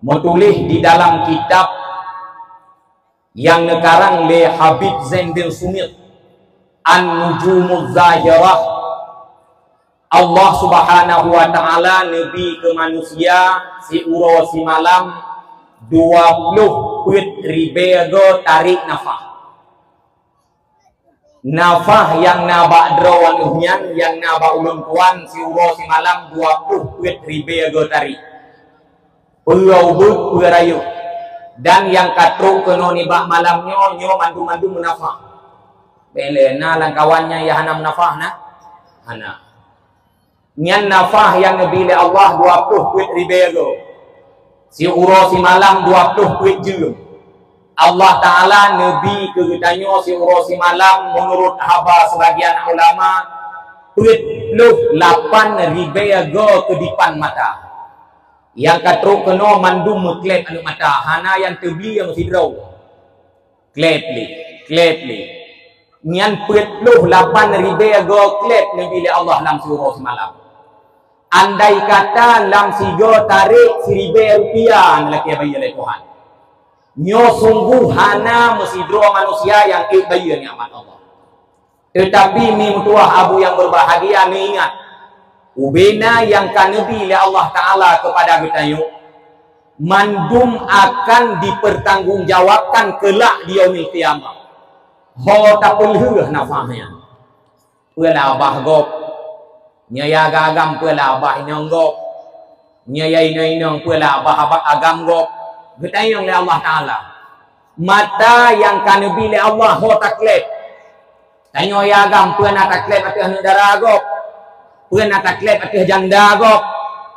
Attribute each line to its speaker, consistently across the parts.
Speaker 1: menulis di dalam kitab yang nekarang le Habib Zain bin Sumit An-Nujumuz Zahirah. Allah Subhanahu wa taala nabi ke manusia si uro si malam 20 ribu tarik nafah. Nafah yang naba drawan uhyan yang naba ulun tuan si uro si malam 20 ribu tarik. Purau purayu dan yang katruk keno nibah malamnya nyo mandu-mandu munafah. Belena lan kawannya ya hana munafah na. Hana. Nyan nafah yang nabili Allah 20 ribu. Si uro si malam 20 jilum. Allah Ta'ala Nabi kegetanyo si uro si malam menurut haba sebagian ulama 28 ribu kedipan mata. Yang katruk kena mandu meklet anu mata. Hana yang tebli yang sidrau. Kletli. Nyan 28 ribu klet Nabi Allah dalam surah semalam. Andai kata dalam sigo tarik 1,000 rupiah lelaki bayar oleh Tuhan. Nyo sungguh hana mesidro manusia yang bayar nikmat Allah. Tetapi mi mutuah abu yang berbahagia ni ingat. Ubena yang kanebi oleh Allah Ta'ala kepada kita yuk. Mandum akan dipertanggungjawabkan kelak di yaumil qiyamah. Ho tak pelih nafahnya. Pela abah gop. Nyaya agam pela abah inong-gop. Nyaya inong pela abah agam gop. Kita yang oleh Allah Ta'ala. Mata yang kanebi oleh Allah ho taklep. Tanya ya agam pela taklep atau darah gop. Pernah taklep atau janda gop,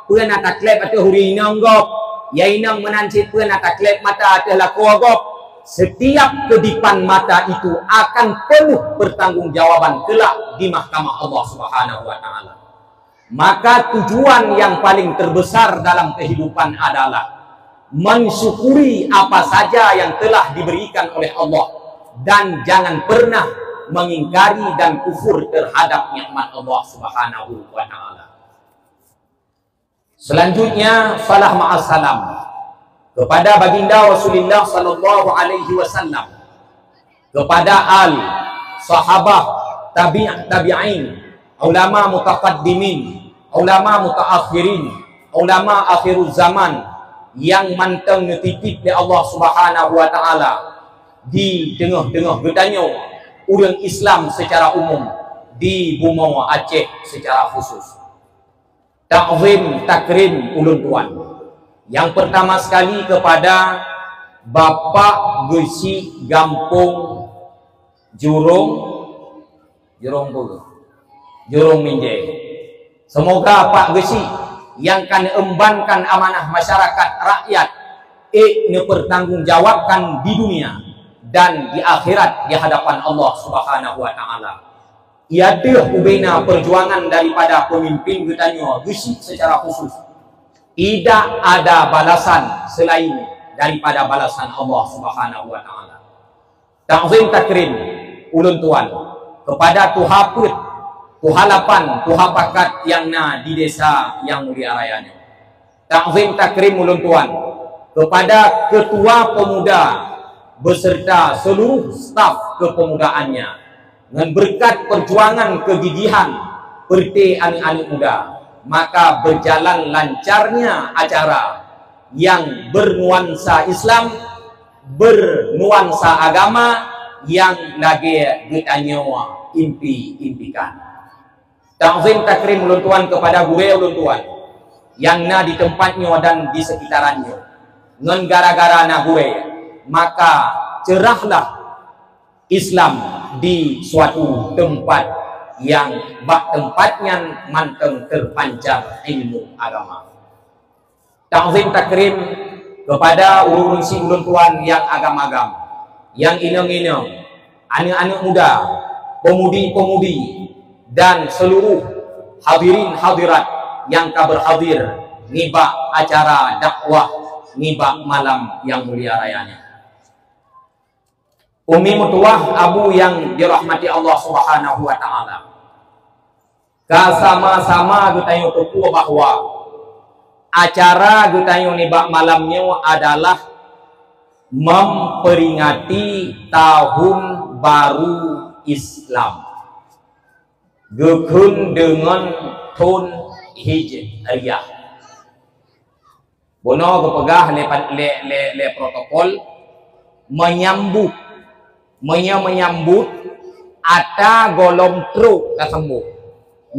Speaker 1: pernah taklep atau hurinang gop, yainang menancit pernah taklep mata atau lakua gop. Setiap kedipan mata itu akan penuh pertanggungjawaban kelak di mahkamah Allah Subhanahu wa taala. Maka tujuan yang paling terbesar dalam kehidupan adalah mensyukuri apa saja yang telah diberikan oleh Allah dan jangan pernah mengingkari dan kufur terhadap nikmat Allah Subhanahu wa taala. Selanjutnya salah ma'assalam kepada baginda Rasulullah sallallahu alaihi wasallam, kepada al sahabah tabi'in, ulama mutaqaddimin, ulama mutaakhirin, ulama akhirul zaman yang manteng netitip di Allah Subhanahu wa taala di tengah-tengah gedanyo orang Islam secara umum di Bumau Aceh secara khusus. Ta'zim takrim ulun tuan. Yang pertama sekali kepada Bapak Gesi Gampung Jurong Minjai. Semoga Pak Gesi yang kan embankan amanah masyarakat rakyat pertanggungjawabkan di dunia dan di akhirat di hadapan Allah Subhanahu wa taala. Iadah ubena perjuangan daripada pemimpin getanyo Gesi secara khusus. Tidak ada balasan selain daripada balasan Allah Subhanahu wa taala. Ta'zim takrim ulun tuan kepada tuhaput, tuhalapan, tuhapakat yang na di desa yang mulia rayanya. Ta'zim takrim ulun tuan kepada ketua pemuda beserta seluruh staf kepemudaannya dengan berkat perjuangan kegigihan perti anak-anak muda, maka berjalan lancarnya acara yang bernuansa Islam, bernuansa agama yang lagi ditanya impikan. Ta'zim takrim ulun tuan kepada gure ulun tuan yang na di tempatnya dan di sekitarannya ngan gara-gara na gure, maka cerahlah Islam di suatu tempat yang bak tempatnya manteng terpancar ilmu agama. Ta'zim takrim kepada urun si ulun tuan yang agam-agam, yang inang-inang, anak-anak muda, pemudi-pemudi dan seluruh hadirin hadirat yang berhadir nibak acara dakwah nibak malam yang mulia rayanya. Umi mutuah abu yang dirahmati Allah Subhanahu wa taala. Kasama-sama kita tahu bahwa acara gutanyo ni bak malamnya adalah memperingati tahun baru Islam. Gekun dengan tahun Hijriah. Bono kepegah le protokol menyambut ata golom truk kasembuh.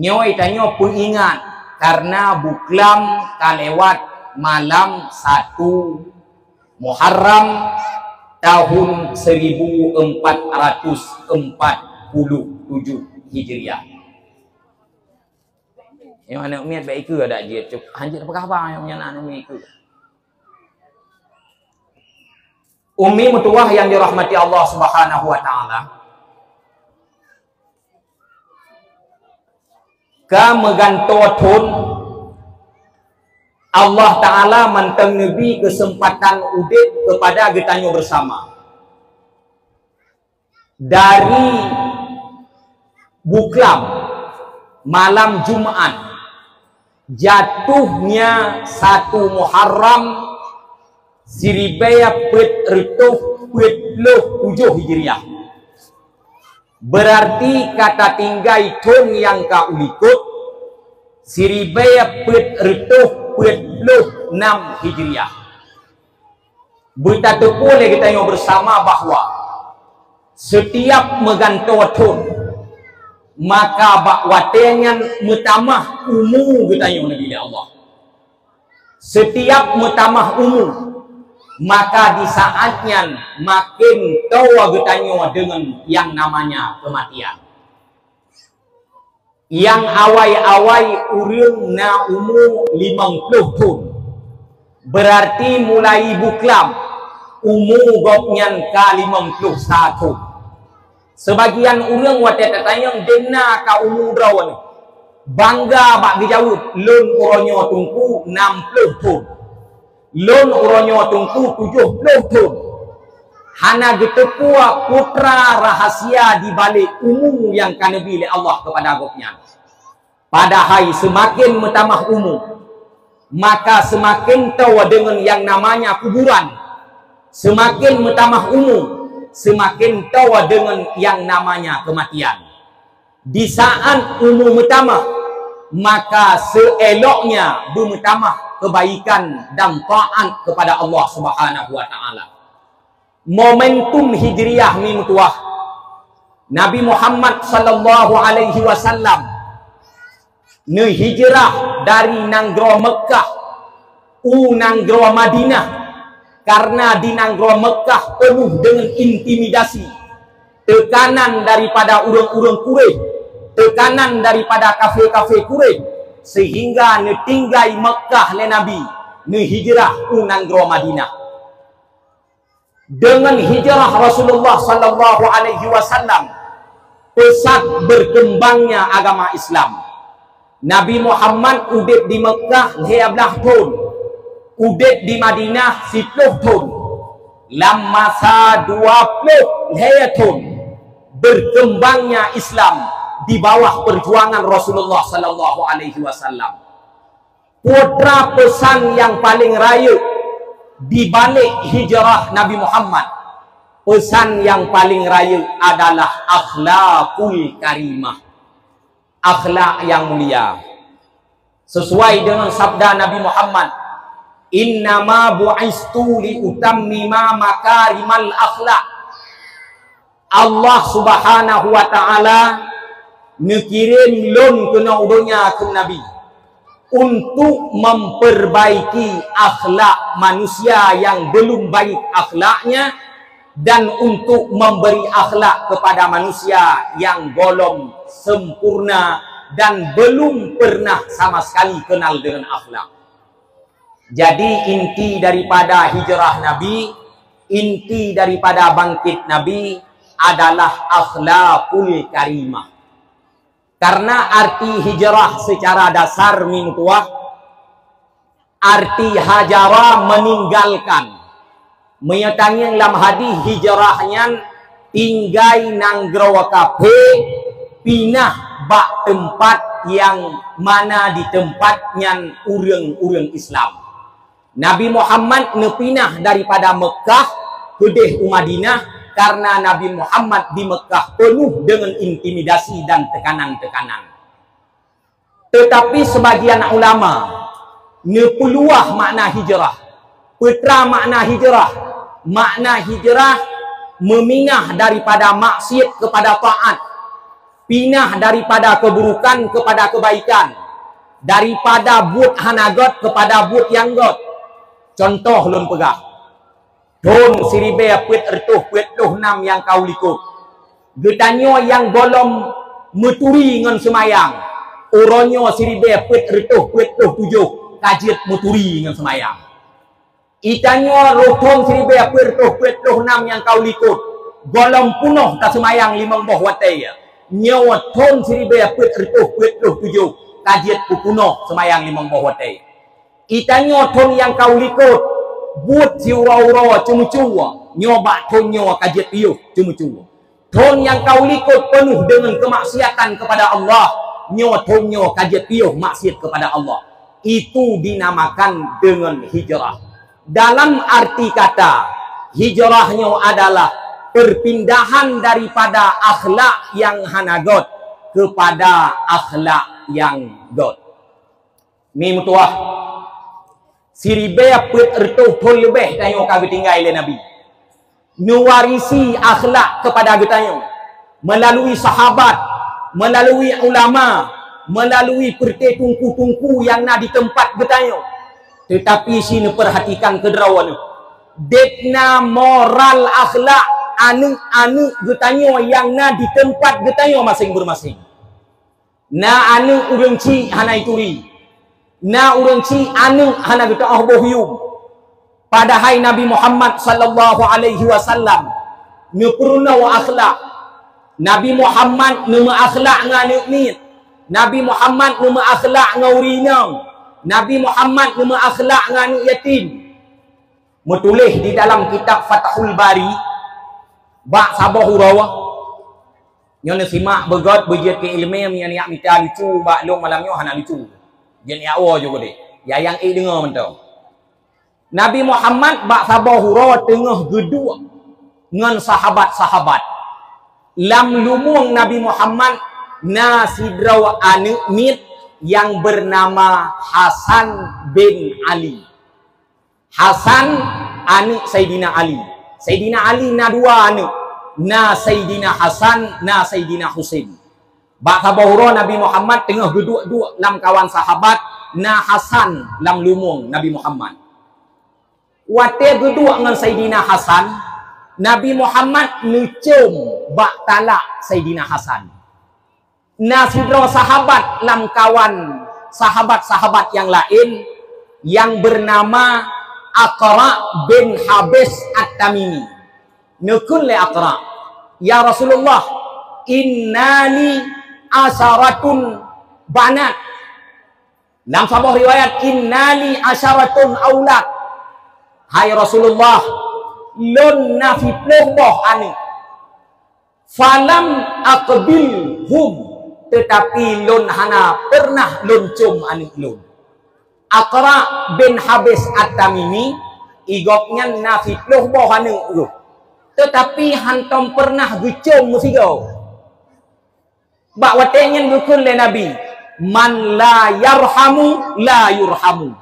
Speaker 1: Nyo itanyo pengingat karena buklam kalewat malam 1 Muharram tahun 1447 Hijriah. Yang mana umiat baik ke ada je cuk hanjit apa khabar yang punya anak umi ke. Umi mutuah yang dirahmati Allah Subhanahu wa taala. Ka megantotun Allah taala manteng nabi kesempatan udit kepada getanyo bersama. Dari buklam malam Jumat jatuhnya 1 Muharram Siribaya pet retuh pet loh 7 Hijriah. Berarti kata tinggai tun yang ka ulikut Siribaya pet retuh pet loh 6 Hijriah. Berita boleh kita yang bersama bahwa setiap megantotun maka bakwatengan mutamah umum kita yang Nabi Allah. Setiap mutamah umum maka di saatnya makin tawa getanyo dengan yang namanya kematian. Yang awai-awai urang na umur 50 tahun. Berarti mulai buklam umur gopnyan ka 51. Sebagian urang watet tanyang dena ka umur brawan. Bangga bak dijawab lon uronyo tungku 60 tahun. Lon uronyo tungku 70 tahun. Hana getepua putra rahasia di balik umum yang kanabi oleh Allah kepada agopnya. Padahal semakin bertambah umum, maka semakin tahu dengan yang namanya kuburan. Semakin bertambah umum, semakin tahu dengan yang namanya kematian. Di saat umum bertambah, maka seeloknya bertambah kebaikan dan taat kepada Allah Subhanahu wa taala. Momentum Hijriah ni mutuah. Nabi Muhammad sallallahu alaihi wasallam ne hijrah dari nanggro Mekah nanggro Madinah karena di nanggro Mekah penuh dengan intimidasi, tekanan daripada urang-urang Quraisy, tekanan daripada kafe-kafe Quraisy, sehingga ne tinggai Mekah le Nabi ne hijrah nanggro Madinah. Dengan hijrah Rasulullah sallallahu alaihi wasallam pesat berkembangnya agama Islam. Nabi Muhammad udip di Mekah 12 tahun, udip di Madinah 10 tahun. Dalam masa 20 tahun berkembangnya Islam di bawah perjuangan Rasulullah sallallahu alaihi wasallam. Putra pesan yang paling raya di balik hijrah Nabi Muhammad, pesan yang paling raya adalah akhlakul karimah, akhlak yang mulia. Sesuai dengan sabda Nabi Muhammad, innama bu'istu li utammima makarimal akhlak. Allah Subhanahu wa taala ngirim lon kena udonya ke Nabi untuk memperbaiki akhlak manusia yang belum baik akhlaknya, dan untuk memberi akhlak kepada manusia yang golong sempurna dan belum pernah sama sekali kenal dengan akhlak. Jadi inti daripada hijrah Nabi, inti daripada bangkit Nabi adalah akhlakul karimah. Karena arti hijrah secara dasar mintuah, arti hajara meninggalkan. Menyatanya dalam hadis hijrahnya tinggai nanggro kafe pinah bak tempat yang mana di tempatnya urang-urang Islam. Nabi Muhammad nepinah daripada Mekah ke Madinah karena Nabi Muhammad di Mekah penuh dengan intimidasi dan tekanan-tekanan. Tetapi sebagian ulama nepeluah makna hijrah. Petra makna hijrah. Makna hijrah meminah daripada maksiat kepada taat. Pinah daripada keburukan kepada kebaikan. Daripada but hanagot kepada but yang got. Contoh lun pegah. Don siribe puit ertuh puit tuh nam yang kau likut. Getanyo yang bolom meturi ngan semayang. Oronyo siribe puit ertuh puit tuh tujuh kajiat meturi ngan semayang. Itanyo roton siribe puit tuh nam yang kau likut. Golom punuh tak semayang limang boh watai. Nyawa ton siribe puit ertuh tujuh kajiat pupunuh semayang limang boh watai. Itanyo ton yang kau likut. Buat si ura-ura cuma-cuma nyoba ton nyawa kajiat piuh cuma-cuma. Ton yang kau likut penuh dengan kemaksiatan kepada Allah, nyawa ton nyawa kajiat piuh maksiat kepada Allah. Itu dinamakan dengan hijrah. Dalam arti kata hijrahnya adalah perpindahan daripada akhlak yang hanagot kepada akhlak yang god. Mim tuah siribe puit ertuh tol lebih tayo kagak tinggal oleh Nabi. Mewarisi akhlak kepada getayo melalui sahabat, melalui ulama, melalui perte tungku-tungku yang na di tempat getayo. Tetapi sini perhatikan kederawan. Dekna moral akhlak anu getayo yang na di tempat getayo masing-masing. Na anu urang ci hanai turi. Na urang ci anu hana kita bohyum. Padahal Nabi Muhammad sallallahu alaihi wasallam nepurna wa akhlak. Nabi Muhammad nama akhlak nganu ni. Nabi Muhammad nama akhlak ngaurinang. Nabi Muhammad nama akhlak nganu yatim. Metulis di dalam kitab Fathul Bari bak sabah hurawa. Nyon simak begot bejiat ke ilmu yang yak mita lucu bak long malamnya hana lucu. Jen ya Allah juga deh. Ya yang dengar mentau. Nabi Muhammad bak sabah hura tengah gedua ngan sahabat-sahabat. Lam lumung Nabi Muhammad na sidraw anu mit yang bernama Hasan bin Ali. Hasan anu Sayyidina Ali. Sayyidina Ali na dua anu. Na Sayyidina Hasan, na Sayyidina Husain. Bak sabahura Nabi Muhammad tengah duduk-duduk lam kawan sahabat na Hasan lam lumung Nabi Muhammad. Wate duduk dengan Sayyidina Hasan, Nabi Muhammad nucum bak talak Sayyidina Hasan. Na sidra sahabat lam kawan sahabat-sahabat yang lain yang bernama Aqra bin Habis At-Tamimi. Nukun le Aqra, ya Rasulullah, innali asyaratun banat. Dalam sebuah riwayat innali asyaratun aulad. Hai Rasulullah, lon nafiploh boh ani. Falam aqbilhum, tetapi lon hana pernah lon cum ani lon. Aqra bin Habis At-Tamimi igoknya nafiploh boh ani lu. Tetapi hantom pernah gucum musigau. Bak watengin dukun le Nabi, man la yarhamu la yurhamu.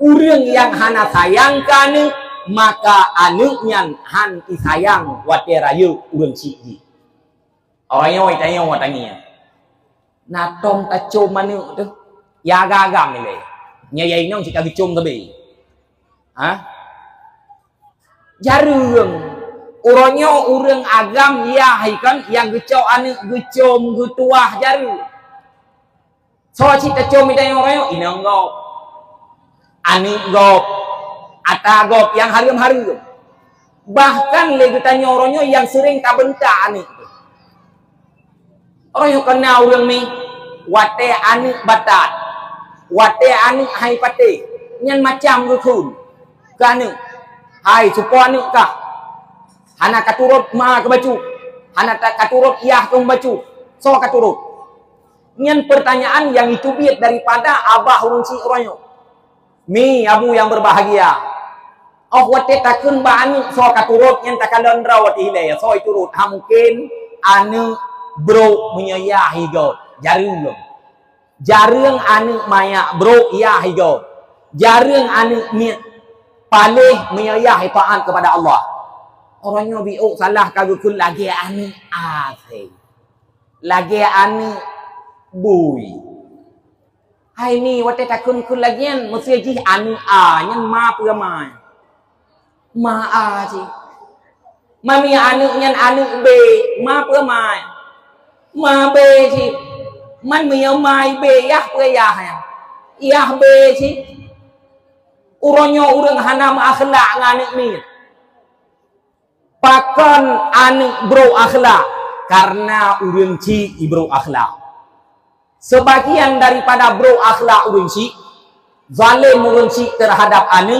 Speaker 1: Urang yang hana sayangkan maka anuknya han isayang wate rayu urang ciki. Orangnya watanya watanya. Natom tacum manu tu, ya gagam ni le. Nyai nong cika gucum tabe. Ha? Jarung. Orangnya orang agam ya kan yang gecau anu gecom gutuah jaru. So cita com itu yang orangnya inang gop, anu gop, ata gop yang harum-harum. Bahkan lagi tanya orangnya yang sering kabenta anu. Orangnya kena orang ni wate anu batat, wate anu hai pate, nyan macam gukun, kanu, hai supo anu kah? Hana katurut ma ke baju. Hana katurut iyah ke baju. So katurut. Nyan pertanyaan yang itu biat daripada abah urang si royo. Mi abu yang berbahagia. Oh wate takun ba anu so katurut nyan takalon rawat ile so iturut ha mungkin anu bro menyayahi god. Jarung lo. Jarung anu maya bro ya higo. Jarung anu ni paling menyayahi taat kepada Allah. Orangnya biuk salah kagukul lagi anu akhir. Lagi anu bui. Hai ni wate takun kun lagian mesti ji anu a nyan ma pura mai. Ma a ji. Mami anu nyan anu b ma pura mai. Ma b ji. Man mi mai b yah pura yah ya. Yah b ji. Uronyo urang hana ma akhlak ngani ni. Pakon anu bro akhlak karena urang ci ibro akhlak. Sebagian daripada bro akhlak urunsi zalim urunsi terhadap anu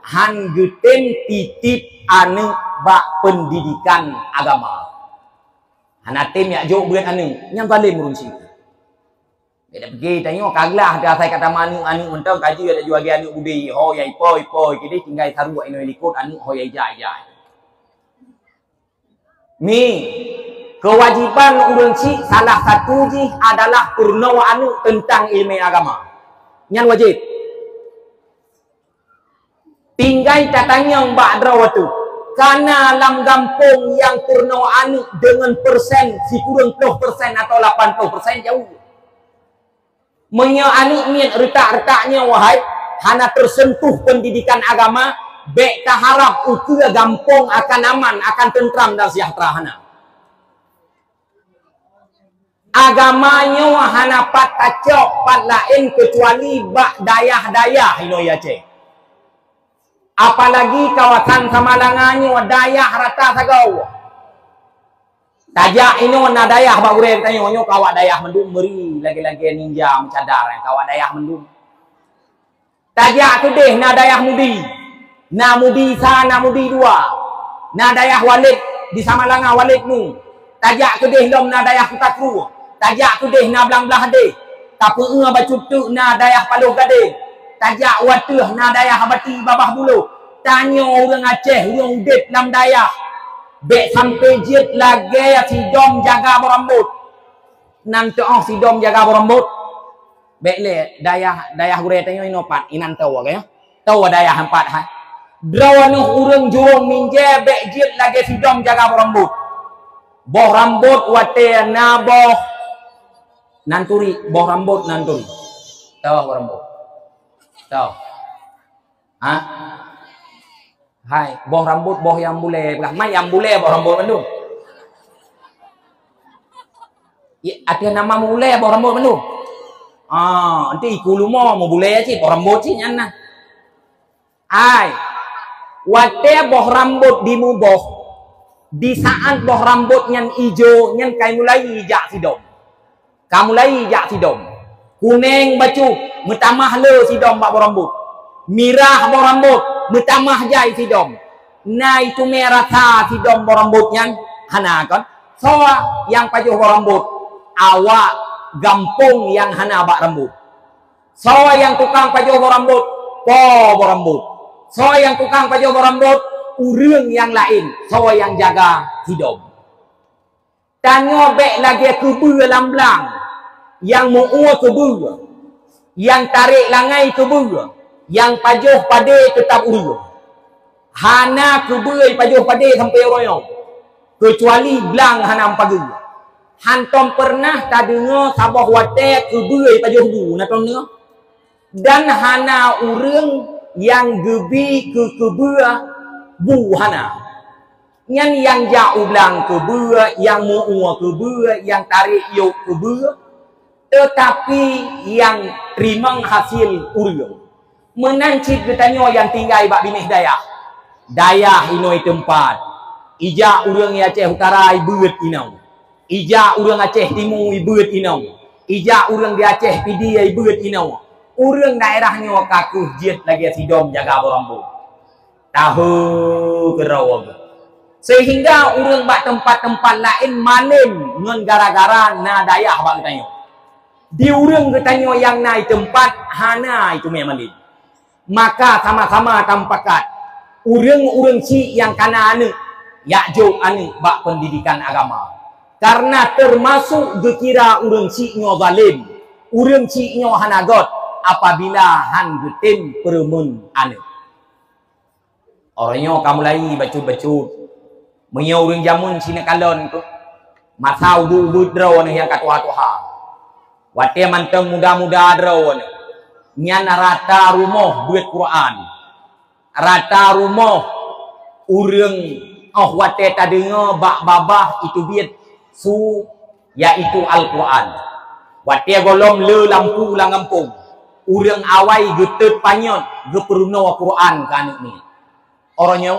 Speaker 1: han geten titip anu bak pendidikan agama. Hanatim ya jo bukan anu yang zalim urunsi. Beda pergi tanya kaglah dah saya kata manu anu mentang kaji ada jual anu ubi ho yai poi kini tinggal taruh ino likut anu ho yai jai. Mi kewajiban urunsi salah satu ji adalah purnawa anu tentang ilmu agama. Yang wajib. Tinggal tatanya mbak drawatu. Karena dalam kampung yang purnawa anu dengan persen si kurang 10% atau 80% jauh. Menya anu mian retak-retaknya wahai hana tersentuh pendidikan agama, bek tak harap ukur gampung akan aman, akan tentram dan sejahtera hana. Agamanya wahana pat tacok pat lain kecuali bak dayah-dayah ino ya ce. Apalagi kawasan Samalangannya dayah rata sagau. Tajak ino na dayah bak urang tanya nyo kawak dayah mendung meri lagi-lagi ninja mencadar kawak dayah mendung. Tajak tu deh na dayah mudi. Na mudi sana mudi dua. Na dayah Walid di Samalanga Walidmu. Tajak tu deh lom na dayah Kutakru. Tajak tu deh na belang-belah deh. Tapi bacut tu na dayah Paluh Gading. Tajak watuh na dayah Abati Babah Bulu. Tanya orang Aceh, orang udip dalam dayah. Bek sampai jit lagi si dom jaga berambut. Nanti si dom jaga berambut. Bek le dayah gure tanya inopat inan tahu ke ya. Tahu dayah empat ha. Drawanuh urang jurung minje bek jit lagi si dom jaga berambut. Boh rambut wate na boh nanturi, boh rambut nanturi. Tahu boh rambut? Tahu? Hah? Hai, boh rambut boh yang bule, mai yang bule boh rambut mendung. Ya, ada nama bule boh rambut mendung. Ah, nanti ikulumo mau bule aja boh rambut sih nyana. Hai, wate boh rambut di muboh. Di saat boh rambut yang hijau, yang kamu mulai jak sidom. Kamu mulai jak sidom. Kuning baju, metamah le sidom bak boh rambut. Mirah boh rambut, metamah jai sidom. Nah itu merah ta sidom boh rambutnya. Hana kan? So yang pajuh boh rambut. Awak gampung yang hana bak rambut. So yang tukang pajuh boh rambut. Boh rambut. So yang tukang pajuh boh rambut. Urang yang lain. So yang jaga hidung. Tanya bek lagi kebur lamblang. Yang mu'ua kebur. Yang tarik langai kebur. Yang pajuh pada tetap urang. Hana kebur pajuh pada sampai royong. Kecuali belang hana pagi. Hantom pernah tak dengar sabah wate kebur pajuh bu. Naton dengar? Dan hana urang yang gebi ke kebur buhana. Yang jauh belang kebur, yang mu'ua kebur, yang tarik yuk kebur. Tetapi yang terima hasil urang. Menancit bertanya yang tinggal bak binih dayah. Dayah inoi tempat. Ija urang Aceh Utara ibeut inau. Ija urang Aceh Timur ibeut inau. Ija urang di Aceh Pidi ibeut inau. Urang daerahnya kakuh jit lagi sidom jaga berambut. Tahu kerawang. Sehingga urang bak tempat-tempat lain malim ngan gara-gara na dayah bak tanya. Diurang katanya yang naik tempat hana itu memalin. Maka sama-sama tampakat urang-urang si yang kana ane yakjo ane bak pendidikan agama. Karena termasuk gekira urang si nyo zalim, urang si nyo hanagot apabila han getim peremun ane. Orangnya kamu lagi bacut-bacut menyau urang jamun sini kalon tu masau du budro ni yang katuha-tuha. Wate manteng muda-muda drawn nyana rata rumah duit Quran, rata rumah urang wate tadenga bak babah itu biat su yaitu Al-Quran. Wate golom le lampu lang kampung urang awai getet panyot geperuno Quran ka anak ni. Orangnya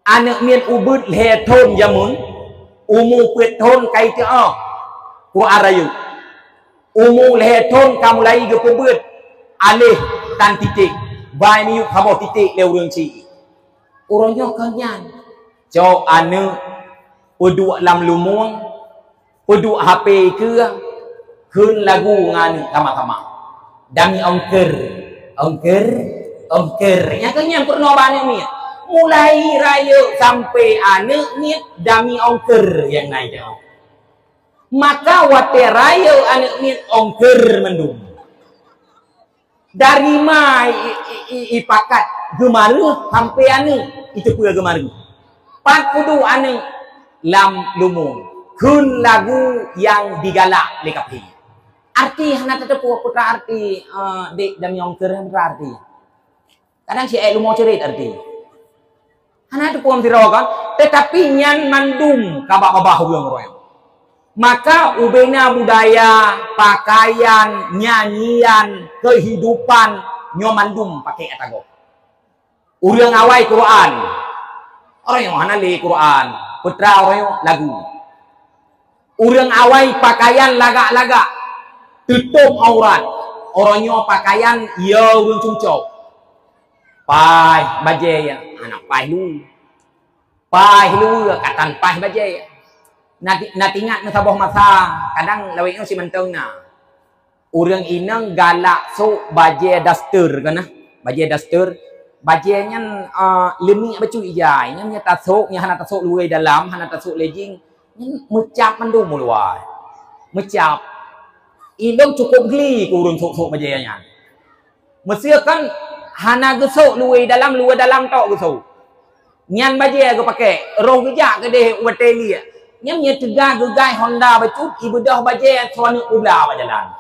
Speaker 1: anak mian ubud le thon jamun umu pet thon kai ta Quran rayu. Umur leheton kamu lagi ke pebut alih tan titik bai miuk habo titik le urang ci orangnya kanyan jo ane peduk lam lumung peduk HP ke keun lagu ngan sama-sama dami ongker nya kanyan pernah bane mi mulai raya sampai ane ni dami ongker yang naik jauh. Maka wate raya anak ni ongker mendung. Dari mai ipakat gemaru sampai ane itu pula gemaru. Pat kudu ane lam lumung. Kun lagu yang digalak lekapi. Arti hana tetepu putra arti dek dami ongker arti. Kadang si lumo cerit arti. Hana tu puam tirawakan tetapi nyan mandum kabak babah yang royong. Maka ubena budaya, pakaian, nyanyian, kehidupan nyomandum pakai etago. Urang awai Quran. Orang yang mana li Quran, putra orang yang lagu. Urang awai pakaian lagak-lagak, tutup aurat. Orangnya pakaian ya urang cuncok. Pai baje ya, anak pai lu. Pai lu katan pai baje ya. Natingat na sabuh masa kadang lawin si menteng na urang inang galak so baje daster kana baje daster baje nyan lemi bacu ijai nyan tasuk nya hana tasuk luai dalam hana tasuk lejing nyan mecap mandum luai mecap indong cukup geli ku urang sok-sok baje nya mesia kan hana gesuk luai dalam tok gesuk nyan baje go pake roh gejak ke deh wateli nyam nya tegah gegai Honda bacut ibu dah baje suanu ubla bajalan.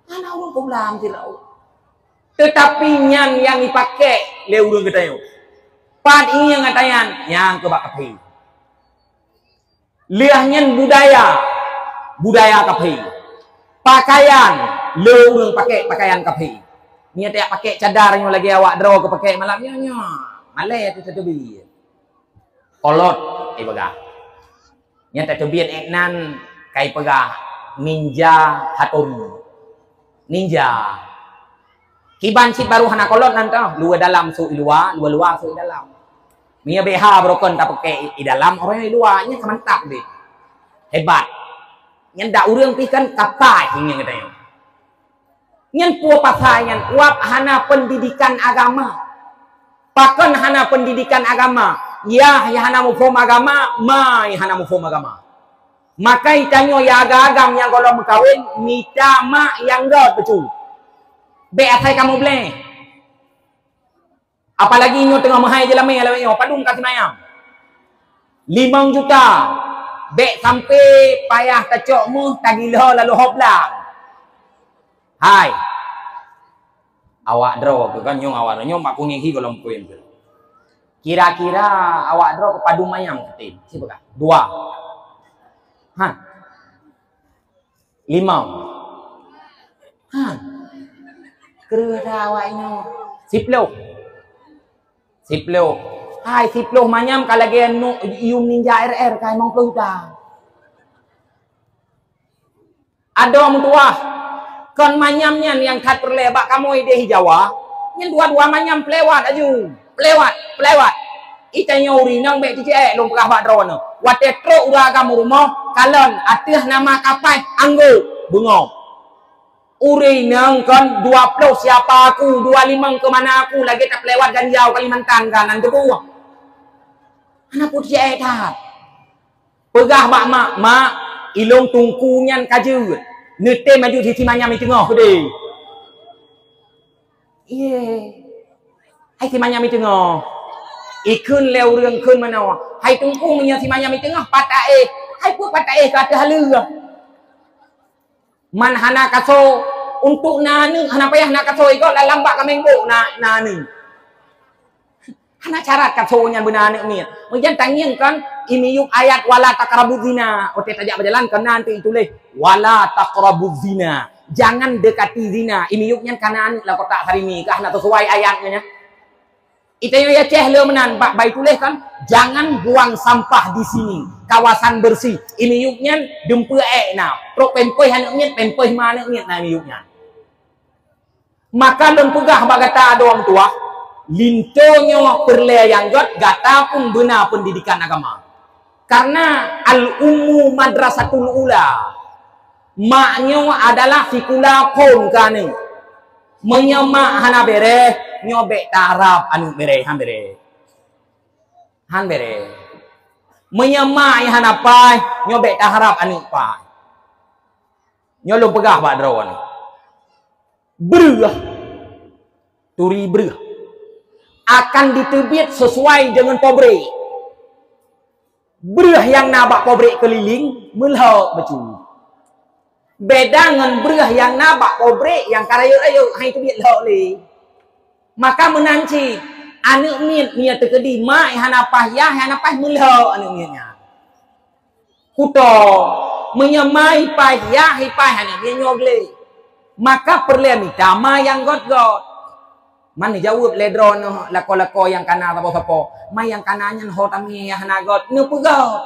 Speaker 1: Ana urang ubla tirau. Tetapi nyan yang dipakai le urang ketayo. Pad ini yang ngatayan yang ke bak kapi. Liah nyan budaya kapi. Pakaian le urang pakai pakaian kapi. Nya tak pakai cadarnya lagi awak draw ke pakai malamnya nya. Malai tu tetebi. Kolot bagah. Yang tak terbian eknan kai pegah ninja hatun ninja kiban si baru hana kolot nanta luar dalam su luar su dalam mia BH broken tak pakai i dalam orang yang luarnya mantap deh hebat yang dak urang pikan kapai hingga katanya yang puas pasayan uap hana pendidikan agama pakan hana pendidikan agama ya hana mufhum agama hana mufhum agama maka itanyo ya agam yang kalau berkawin mita mak yang god betul be atai kamu boleh apalagi nyo tengah mahai je lamai lawan padung kasih mayam 5 juta be sampai payah tacok mu tagilo lalu hoplang hai awak draw kan nyong awak nyong mak kuning hi kalau mkuin kira-kira awak draw ke padu mayang ketin siapa 2 5 kerja awak ini 10 hai 10 manyam kalau dia ium ninja RR kai mong peluta ada orang tua kon manyamnya yang kat perlebak kamu ide Jawa yang dua-dua manyam pelewat aju pelewat itanya urinang baik TCE lom pegah bak drone wate tro ura kamu rumah kalon atih nama kapai anggo bengok. Uri nang kan 20 siapa aku, 25 ke mana aku, lagi tak lewat Ganjau Kalimantan kanan ke bawah. Anak putih tak. Pegah mak ilong tungkunyan kajut. Nete maju di timanya mi tengah ke deh. Iya. Hai timanya mi tengah. Ikun leu reung kun mana. Hai tungkungnya timanya mi tengah patae. Hai put patae kata halu. Man hana kaso untuk nanu hana payah nak kaso ikut la lambak kamengbo nanu. Hana syarat kasonya benar ni. Mungkin tanya kan ini yuk ayat wala taqrabuz zina. Oke tajak berjalan kan nanti tulis wala taqrabuz zina. Jangan dekati zina. Ini yuknya kanan lah kotak hari ni kah nak sesuai ayatnya. Itu ya ceh le menan baik tulis kan jangan buang sampah di sini. Kawasan bersih. Ini yuknya dempe na. Pro pempoi hanuknya pempoi mana ni nah ini yuknya. Maka lempegah bagata doang tua. Lintonyo perle yang gata pun benar pendidikan agama. Karena al-ummu madrasatul ula. Maknya adalah fikula kon kane. Menyemak hana bere, nyobek tarap anu bere han bere. Han bere. Menyemak yang hana pai, nyobek tarap anu pai. Nyolo pegah bak drawan. Berah. Turi berah. Akan ditebit sesuai dengan pobrek. Berah yang nabak pobrek keliling melhok betul. Beda dengan berah yang nabak pobrek yang karayo-ayo hai tebit lhok le. Maka menanci anak miet nia terkedi mak hanapah ya hanapah melhok anak mietnya. Kuto menyamai pah ya hipah anak miet nyogle. Maka perlu minta ma yang got-got. Mana jawab ledron lako-lako yang kana apa-apa. Mai yang kananya ho tami ya hanagot nu pegot.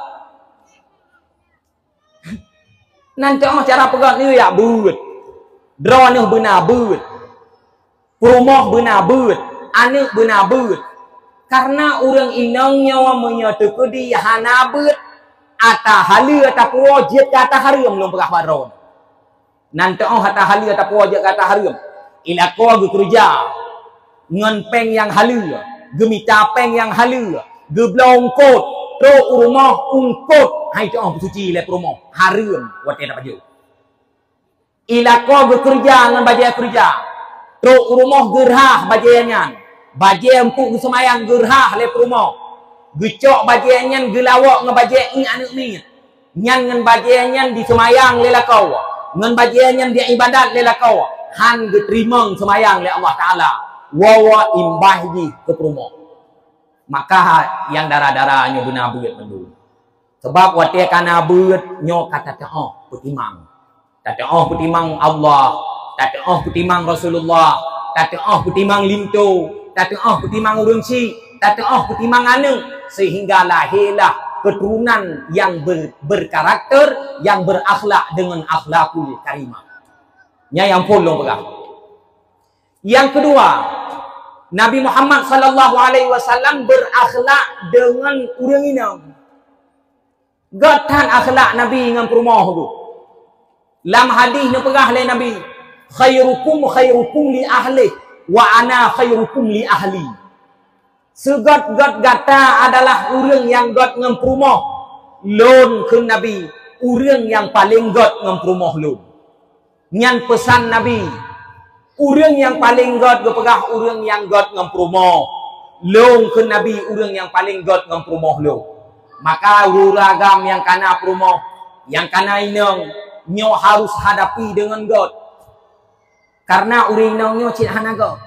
Speaker 1: Nanti cara pegot ni ya but. Drone benar but. Rumah benar but. Anak benar but. Karena orang inang nyawa menyatakan dia hana but. Ata halu ata wajib kata haram belum pegah drone. Nanti hata halu ata wajib kata haram. Ila ko kerja. Ngan peng yang halu, gemita peng yang halu, geblong kot, tro rumah ungkot, hai tu orang suci le rumah, harum, wate tak baju. Ilako bekerja ngan baju kerja, tro rumah gerah bajiannya, baju empuk semayang gerah le rumah, gecok bajiannya gelawak ngan baju ini anu ni, ngan bajiannya di semayang le lakau, ngan bajiannya dia ibadat le lakau, han geterimang semayang le Allah Taala. Wawa imbahji ke promo. Maka yang darah-darahnya benar beut mendu. Sebab watia kana beut nyo kata teh putimang. Tata putimang Allah, tata putimang Rasulullah, tata putimang linto, tata putimang urungsi, tata putimang anu sehingga lahirlah keturunan yang berkarakter, yang berakhlak dengan akhlakul karimah. Nya yang follow pegah. Yang kedua, Nabi Muhammad sallallahu alaihi wasallam berakhlak dengan urang inang. Gatan akhlak Nabi dengan perumah tu. Lam hadis ni pegah le Nabi, khairukum li ahli wa ana khairukum li ahli. Segat-gat gata adalah urang yang gat dengan perumah. Lon ke Nabi, urang yang paling gat dengan perumah lon. Nyan pesan Nabi. Urang yang paling god gepegah urang yang god ngam promo. Long ke Nabi urang yang paling god ngam promo lo. Maka uragam yang kana promo, yang kana inang nyo harus hadapi dengan god. Karena urinang nyo cina hanaga.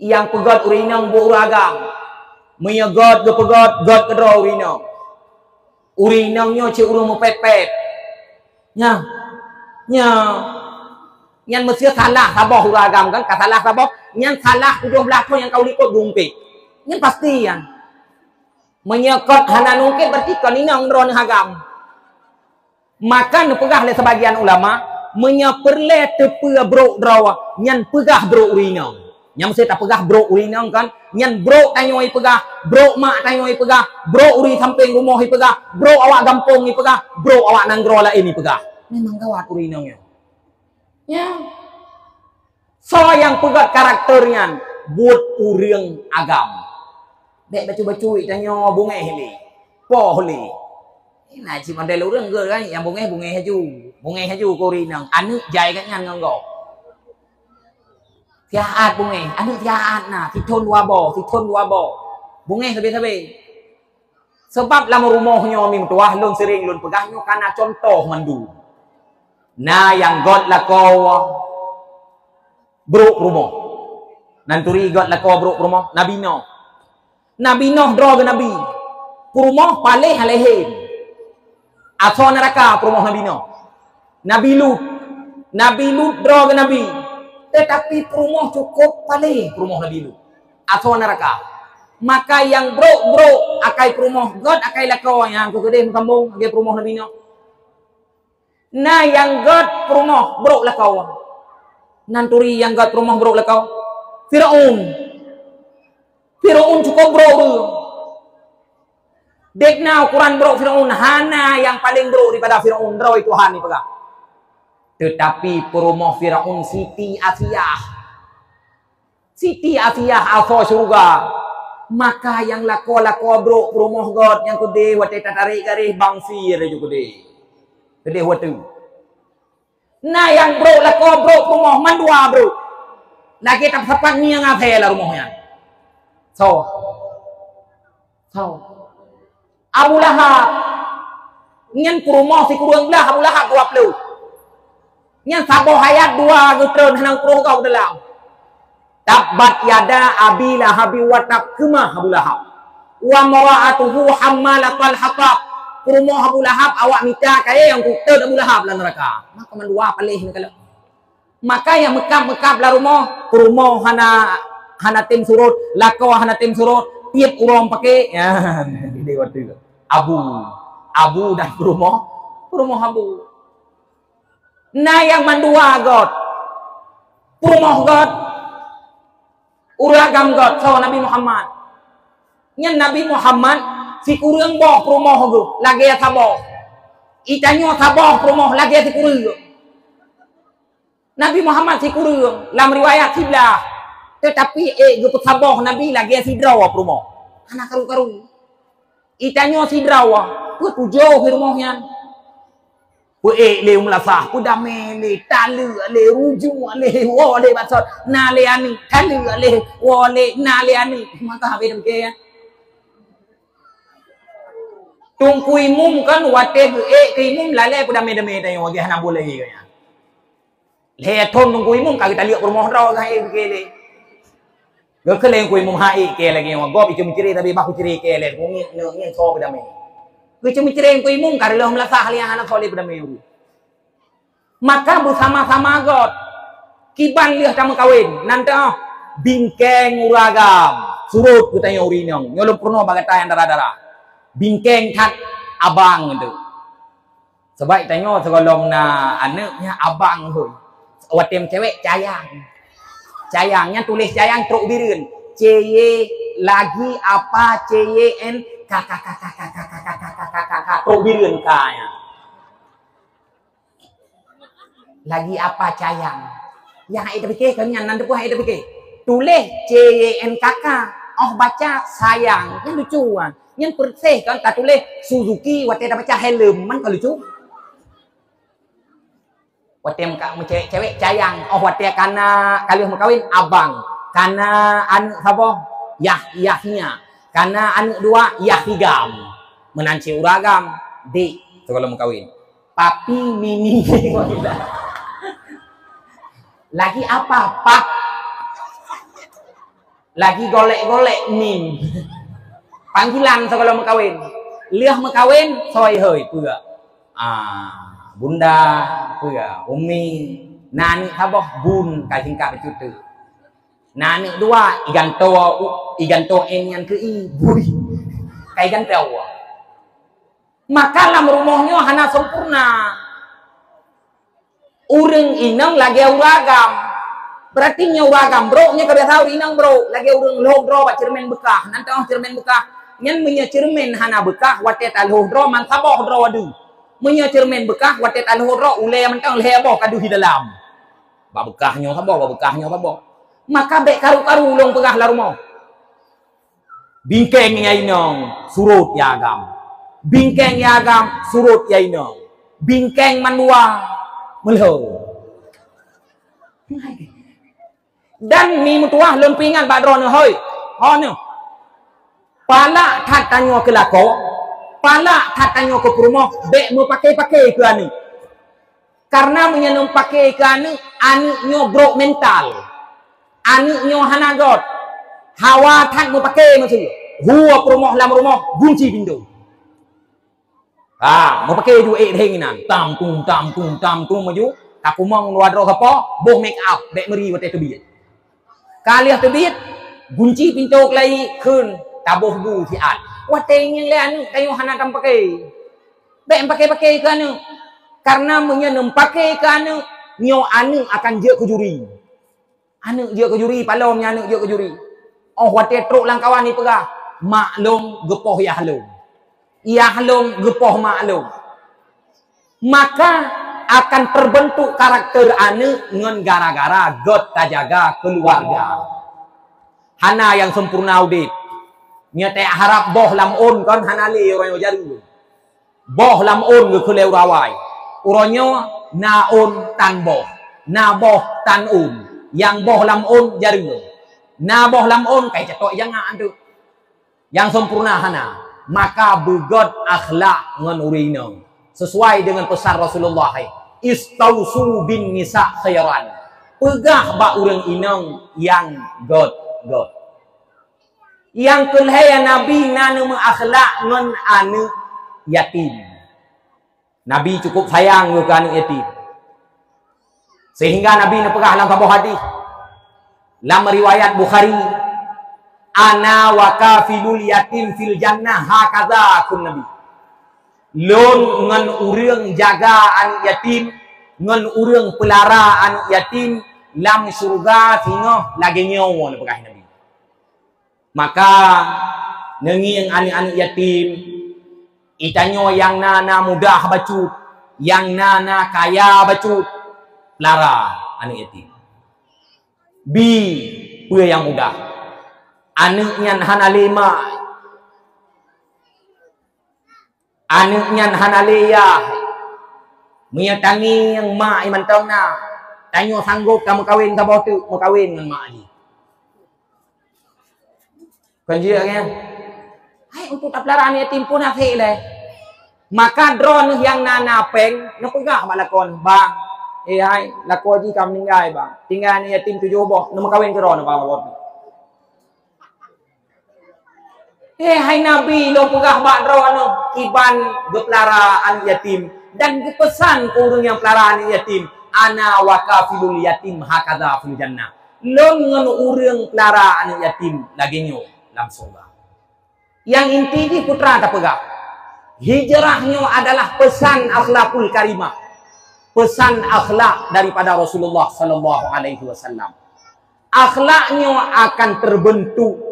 Speaker 1: Yang pegot urinang bu uragam. Meya god gepegot god kedro urinang. Urinang nyo cik urang mepet-pet. Nya. Yang mesti salah sabah uragam kan, salah sabah, yang salah 17 tahun yang kau likut gumpit. Yang pasti yang menyekot hana nungkit berarti kan ini yang ron hagam. Maka nepegah le sebagian ulama menyeperle tepe bro drawa, yang pegah bro urinang. Yang mesti tak pegah bro urinang kan, yang bro tanyoi pegah, bro mak tanyoi pegah, bro uri samping rumah pegah, bro awak gampung pegah, bro awak nanggro la ini pegah. memang gawat urinangnya. Ya. So yang pegat karakternya buat urang agam. Dek bacu-bacu tanya bungai heli. Po heli. Nah chỉ model urang ke kan yang bungai haju. Bungai haju ko urinang. Anu jai kan ngan ngau. Tiaat bungai, anu tiaat nah, thithon wabo. Bungai sabe-sabe. Sebab lama rumahnya mim tuah lun sering lun pegahnya karena contoh mandu. Nah yang god lako bro rumah. Nanturi god lako bro rumah Nabi Nuh. Nabi Nuh dro ke Nabi. Rumah paleh alehin. Aso neraka rumah Nabi Nuh. Nabi Lut dro ke Nabi. Tetapi rumah cukup paleh rumah Nabi Lut. Aso neraka. Maka yang bro akai rumah god akai lako yang ku gede kampung age rumah Nabi Nuh. Nah yang god rumah bro lako. Nanturi yang god rumah bro lako. Firaun cukup bro tu. Dekna Quran bro Firaun hana yang paling bro daripada Firaun bro itu Tuhan ni pegang. Tetapi rumah Firaun Siti Asiyah alfa surga. Maka yang lako bro rumah god yang kude wate tarik garis bangsi ada juga kude wate. Nah yang bro lako bro rumah mandua bro. Lagi tak sepat ni yang apa lah rumahnya. So Abu Lahab nyan rumah si kurang lah Abu Lahab 20. Nyan sabo hayat 2 gutron hanang kurung kau dalam. Tabbat yada abi lahabi wa tabkuma Abu Lahab. Wa mara'atuhu hammalatal hatab. Rumah Abu Lahab awak minta kaya yang kuter Abu Lahab lah neraka. Maka mandua palih ni kalau. Maka yang mekap lah rumah hana tim surut, lako hana tim surut, tiap urang pakai ya di waktu itu. Abu dan rumah Abu. Nah yang mandua god. Rumah god. Uragam god so Nabi Muhammad. Nyan Nabi Muhammad si kurang boh rumah go lagi saboh. Itanyo saboh rumah lagi si kurang. Nabi Muhammad si kurang dalam riwayat sebelah. Tetapi go saboh Nabi lagi si drawa rumah. Anak karu. Itanyo si drawa ku tujuh rumahnya. Ku le melasah ku dame le talu le ruju le wo le basot na le ani talu le wo le na le ani maka habe demke tungkui mum kan wate ke mum lale ku dame tayo wage hana boleh ya le thon tungkui mum ka kita lihat rumah ro ka ke le go kele ku mum hai ke lagi wa go bi cumi ciri tapi baku ciri ke le ku ngi so ku dame ku cumi ciri ku mum ka le melasah li hana so le ku dame maka bersama-sama god kiban lihat sama kawin nanti bingkeng uragam surut kita yang urinang nyolong purno bagata yang darah bingkeng kat abang itu sebab tanya sekolong na anaknya abang tu watem cewek cayangnya tulis cayang truk birin cy lagi apa cyn kakak truk birin kaya lagi apa cayang yang itu pikir kan yang nanti pun itu pikir tulis CYN kakak baca sayang yang lucuan yang persih kan tak tulis Suzuki wate dah baca helm man kalau lucu wate cewek cayang wate karena kali mau kawin abang karena anak siapa Yahya karena anak dua Yahigam menanci uragam di kalau mau kawin papi mini lagi apa pak lagi golek-golek nim panggilan kalau mau kawin liah mau kawin soy hơi pura bunda pura umi nani saboh bun kai singkat cutu nani dua iganto yang ke bui kai gantau maka lam rumahnya hana sempurna urang inang lagi uragam berarti nya uragam bro nya kada tahu inang bro lagi urang loh bro bat cermin bekah nanti cermin bekah nyan punya cermin hana bekah wate tal loh bro man saboh bro wadu Menya cermin bekah watet al-hurra ulai mentang leher boh kadu di dalam. Ba bekahnya apa? Maka bek karu-karu ulung pegah la rumah. Bingkeng yainong surut ya agam. Bingkeng ya agam surut yainong. Bingkeng manua melho. Dan mi mutuah lempingan badron hoi. Hono. Pala that tanyo ke lako. Pala that tanyo ke rumah bek mau pakai ke anu. Karena menyenum pakai ke anu nyo brok mental. Anu nyo hanagot. Hawa that mau pakai macam tu. Huwa rumah lam rumah gunci pintu. Mau pakai dua henginan. Tam tung maju. Aku mau ngeluar apa? Boh make up bek meri wate tebit. Kaliah tebit gunci pintu kelai kun tabuh gu siat. Wate yang lain kayu hana tam pakai. Bek pakai ke anu. Karena menyenum pakai ke anu nyo anu akan je ke juri. Anu je ke juri palomnya anu je ke juri. Oh wate truk langkawan ni pegah. Maklum gepoh ya halum. Ya halum gepoh maklum. Maka akan terbentuk karakter anu ngan gara-gara God tajaga keluarga. Hana yang sempurna udip. Nya te harap boh lam on kan hana le orang jaru. Boh lam on ge keleu rawai. Uronyo na on tan boh. Na boh tan Yang boh lam on jaru. Na boh lam on kai cetok jangan tu. Yang sempurna hana. Maka begot akhlak ngan urino. Sesuai dengan pesan Rasulullah. Istausu bin nisa khairan. Pegah ba urang inong yang god. Yang kelhaya Nabi nanu menakhlak ngan anu yatim. Nabi cukup sayang ke anu yatim. Sehingga Nabi pegah dalam sebuah hadis. Dalam riwayat Bukhari, ana wa kafilul yatim fil jannah hakaza kun Nabi. Lon ngan urang jaga anak yatim, ngan urang pelara anak yatim lam surga tino lagi nyawa na pegah Nabi. Maka nengi yang anak-anak yatim itanyo yang nana mudah bacut, yang nana kaya bacut, pelara anak yatim. Puya yang mudah. Anaknya hana lima. Anaknya hana leya. Menyatangi yang mak iman tahu na. Tanyo sanggup kamu kawin ke bawah tu. Mau kawin dengan mak ni. Kan dia kan? Hai untuk tak pelaraan yatim pun akhir leh. Maka drone yang nana peng. Napegah balakon bang. Hai lako ji kam tinggal bang. Tinggal ni yatim 7 boh. Nama kawin ke drone bang. Hai Nabi lo pegah bak drone iban gepelara anak yatim dan pesan ke orang yang pelara anak yatim ana wa kafilul yatim hakadha fil jannah. Lo ngan orang pelara anak yatim lagi nyo langsung bang. Yang inti ni putra tak pegah. Hijrahnya adalah pesan akhlakul karimah. Pesan akhlak daripada Rasulullah sallallahu alaihi wasallam. Akhlaknya akan terbentuk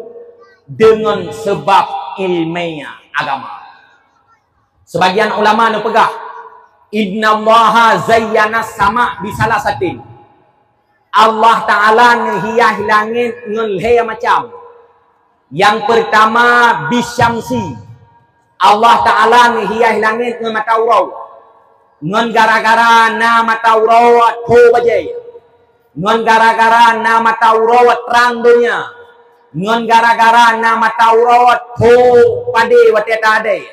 Speaker 1: dengan sebab ilmiah agama. Sebagian ulama nu pegah innallaha zayyana sama bisalasatin. Allah taala ngehias langit ngelhe macam. Yang pertama bisyamsi. Allah taala ngehias langit ngan matawrau. Ngan gara-gara na matawrau ho bajai. Ngan gara-gara na matawrau terang dunia. Ngan gara-gara nama Taurat ho pade wateta ade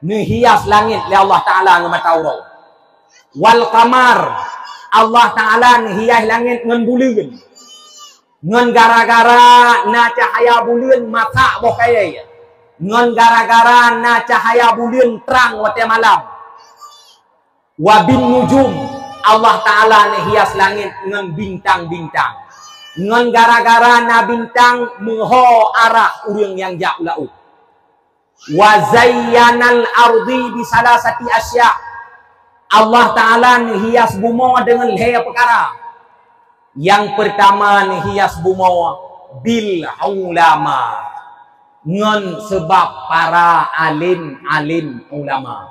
Speaker 1: ngehias langit li Allah taala nama Taurat. Wal qamar Allah taala ngehias langit ngan bulan. Ngan gara-gara na cahaya bulan mata bokaya. Ngan gara-gara na cahaya bulan terang wate malam. Wa bin nujum Allah taala ngehias langit ngan bintang-bintang. Ngan gara-gara na bintang mengho arah urang yang jauh laut. Wa zayyanal ardi bi salasati asya. Allah taala hias bumi dengan leh perkara. Yang pertama hias bumi bil ulama. Ngan sebab para alim ulama.